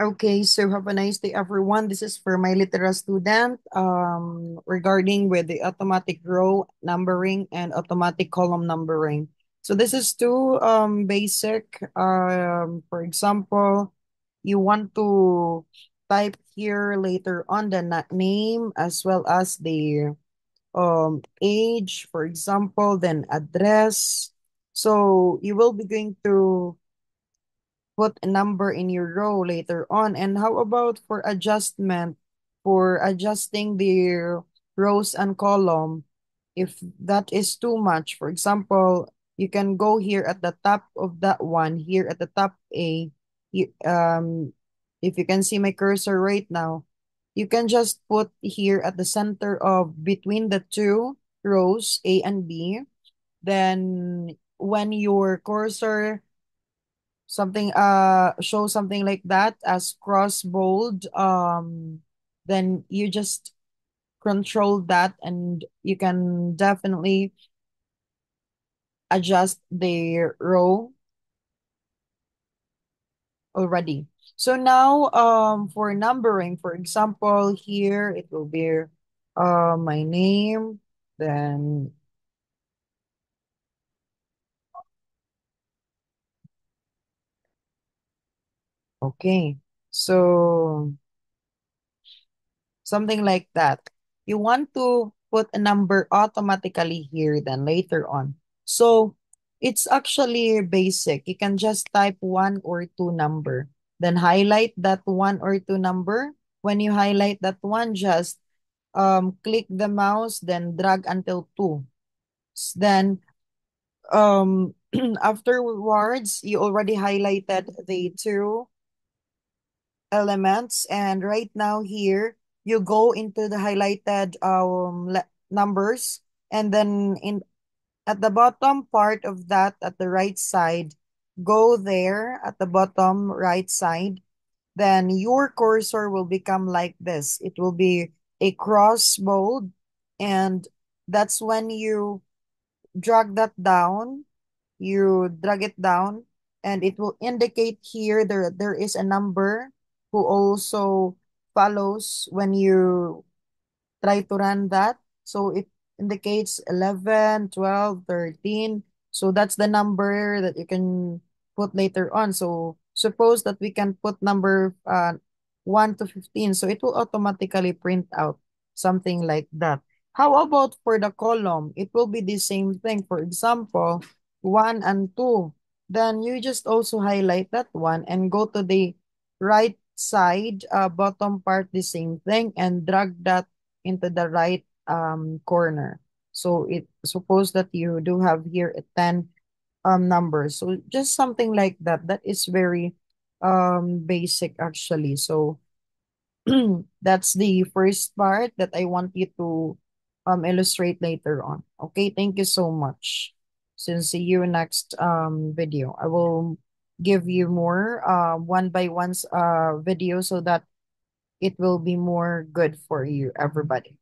Okay, so have a nice day, everyone. This is for my literal student regarding with the automatic row numbering and automatic column numbering. So this is two basic. For example, you want to type here later on the name as well as the age, for example, then address. So you will be going to put a number in your row later on. And how about for adjustment, for adjusting the rows and column? If that is too much, for example, you can go here at the top of that one, here at the top A. If you can see my cursor right now, you can just put here at the center of between the two rows, A and B. Then when your cursor show something like that as cross bold, then you just control that and you can definitely adjust the row already. So now for numbering, for example, here it will be my name, then okay, so something like that. You want to put a number automatically here then later on. So it's actually basic. You can just type one or two number, then highlight that one or two number. When you highlight that one, just click the mouse, then drag until two. Then afterwards, you already highlighted the two elements, and right now here you go into the highlighted numbers, and then in at the bottom part of that at the right side, go there at the bottom right side, then your cursor will become like this. It will be a cross bold, and that's when you drag that down, you drag it down, and it will indicate here there is a number who also follows when you try to run that. So it indicates 11, 12, 13. So that's the number that you can put later on. So suppose that we can put number 1 to 15. So it will automatically print out something like that. How about for the column? It will be the same thing. For example, 1 and 2. Then you just also highlight that one and go to the right side, bottom part, the same thing, and drag that into the right corner. So it suppose that you do have here a 10 numbers. So just something like that. That is very basic actually. So that's the first part that I want you to illustrate later on. Okay, thank you so much. Since see you next video. I will give you more one by one video so that it will be more good for you, everybody.